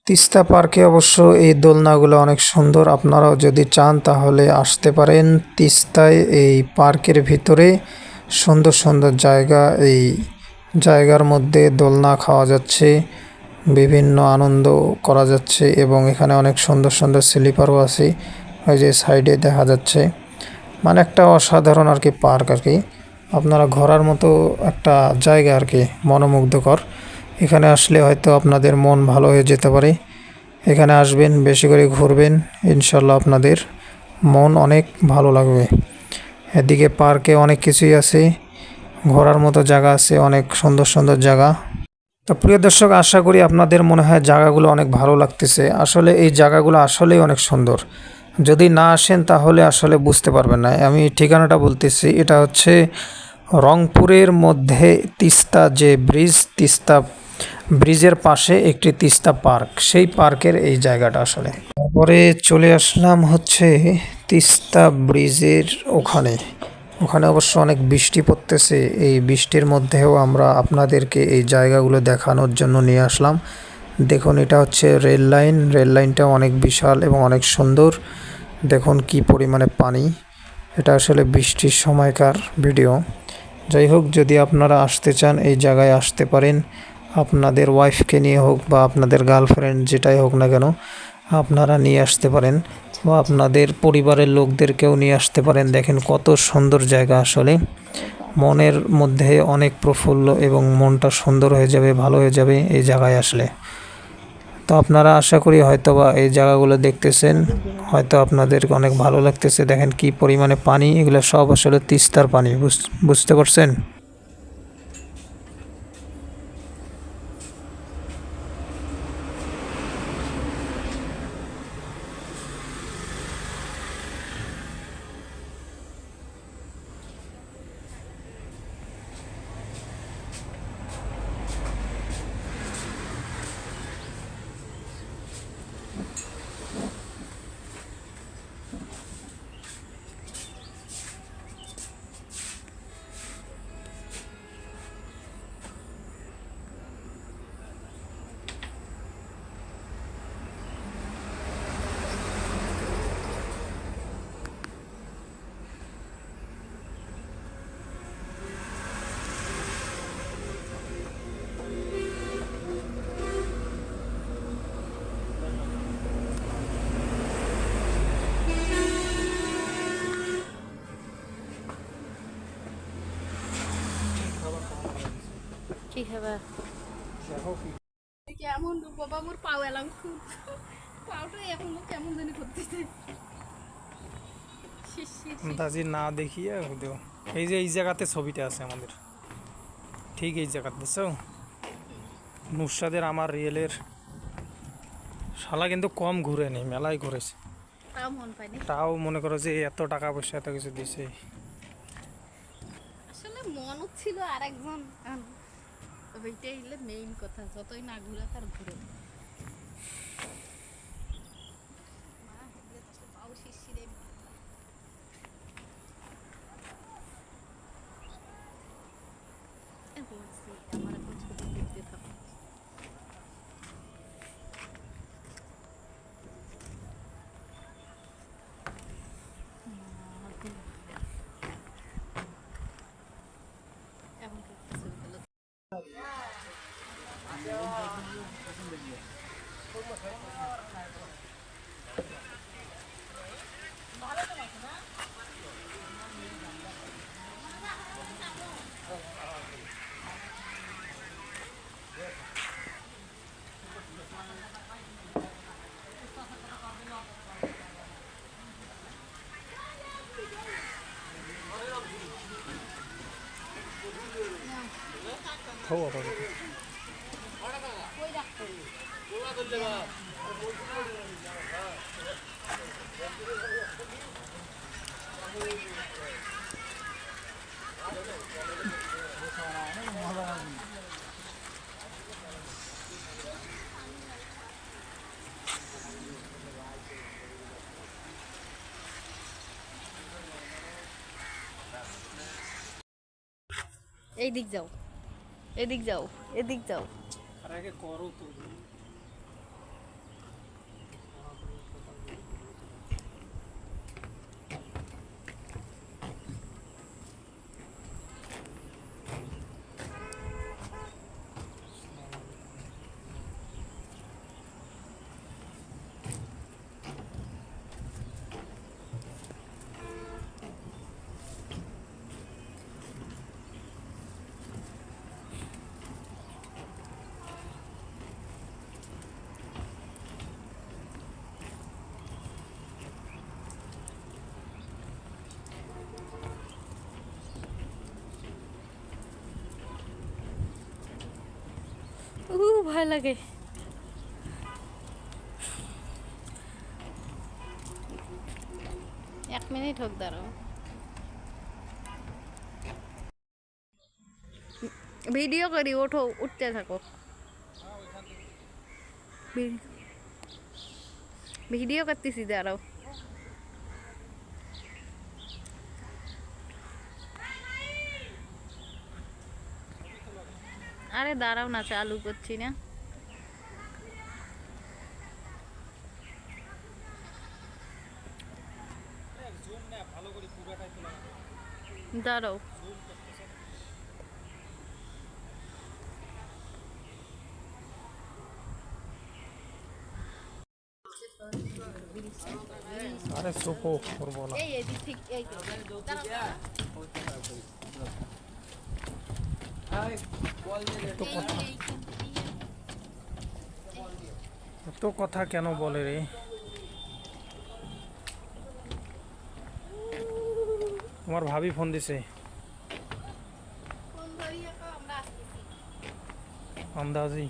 তিস্তা পার্কে অবশ্য এই দোলনাগুলো অনেক সুন্দর। আপনারাও যদি চান তাহলে আসতে পারেন তিস্তায়। এই পার্কের ভিতরে সুন্দর সুন্দর জায়গা, এই জায়গার মধ্যে দোলনা খাওয়া যাচ্ছে, বিভিন্ন আনন্দ করা যাচ্ছে এবং এখানে অনেক সুন্দর সুন্দর স্লিপারও আছে, ওই যে সাইডে দেখা যাচ্ছে। মানে একটা অসাধারণ আর কি পার্ক আর কি, আপনারা ঘোরার মতো একটা জায়গা আর কি, মনোমুগ্ধকর। এখানে আসলে হয়তো আপনাদের মন ভালো হয়ে যেতে পারে। এখানে আসবেন, বেশি করে ঘুরবেন, ইনশাল্লাহ আপনাদের মন অনেক ভালো লাগবে। এদিকে পার্কে অনেক কিছুই আছে, ঘোরার মতো জায়গা আছে, অনেক সুন্দর সুন্দর জায়গা। তো প্রিয় দর্শক, আশা করি আপনাদের মনে হয় জায়গাগুলো অনেক ভালো লাগতেছে। আসলে এই জায়গাগুলো আসলেই অনেক সুন্দর। যদি না আসেন তাহলে আসলে বুঝতে পারবেন না। আমি ঠিকানাটা বলতেছি, এটা হচ্ছে রংপুরের মধ্যে তিস্তা যে ব্রিজ, তিস্তা ব্রিজের পাশে একটি তিস্তা পার্ক, সেই পার্কের এই জায়গাটা আসলে। তারপরে চলে আসলাম হচ্ছে তিস্তা ব্রিজের ওখানে। ওখানে অবশ্য অনেক বৃষ্টি পড়তেছে। এই বৃষ্টির মধ্যেও আমরা আপনাদেরকে এই জায়গাগুলো দেখানোর জন্য নিয়ে আসলাম। দেখুন, এটা হচ্ছে রেল লাইন। রেল লাইনটা অনেক বিশাল এবং অনেক সুন্দর। দেখুন কি পরিমাণে পানি। এটা আসলে বৃষ্টির সময়কার ভিডিও। যাই হোক, যদি আপনারা আসতে চান এই জায়গায় আসতে পারেন। আপনাদের ওয়াইফকে নিয়ে হোক বা আপনাদের গার্লফ্রেন্ড, যেটাই হোক না কেন, আপনারা নিয়ে আসতে পারেন বা আপনাদের পরিবারের লোকদেরকেও নিয়ে আসতে পারেন। দেখেন কত সুন্দর জায়গা আসলে। মনের মধ্যে অনেক প্রফুল্ল এবং মনটা সুন্দর হয়ে যাবে, ভালো হয়ে যাবে এই জায়গায় আসলে। তো আপনারা আশা করি হয়তোবা এই জায়গাগুলো দেখতেছেন, হয়তো আপনাদের অনেক ভালো লাগতেছে। দেখেন কি পরিমাণে পানি, এগুলো সব আসলে তিস্তার পানি, বুঝতে পারছেন? কি খাবা? কেমন বাবা, মোর পাও এলাম খুব, পাওটা এখন কেমন জানি করতেছে। দাজি না দেখিয়ে দেও। এই যে এই জায়গাতে ছবিটা আছে আমাদের, ঠিক এই জায়গাতে, বুঝছো? নুরশাদের আমার রিয়েলের শালা কিন্তু কম ঘুরে নেই, মেলায় ঘুরেছে। তাও মন পাইনি, তাও মনে করো যে এত টাকা পয়সা এত কিছু দিছে। আসলে মন ছিল আর একজন, ওইটাই হলে মেইন কথা। যতই না ঘুরে তার ঘুরে পাও শিশিরে। বলছি আমার এখন ছবি দেখতে থাকো। এখন ছবি তুলো। খাও আপাতত। এই দিক যাও, এদিক যাও, এদিক যাও। আর আগে করো তো। ভয় লাগে। এক মিনিট হোক, দাঁড়াও। ভিডিও করি, ওঠো, উঠতে থাকো। ভিডিও করতেছি, দাঁড়াও। আরে দাঁড়াও না, চালু করছি না। দাঁড়াও। আরে চুপো করবো না। এই এদিক ঠিক, এই তো। দাঁড়াও। এত কথা কেন বলে রে? তোমার ভাবি ফোন দিছে। ফোন ধরিয়া কও, আমরা আসতেছি। আন্দাজি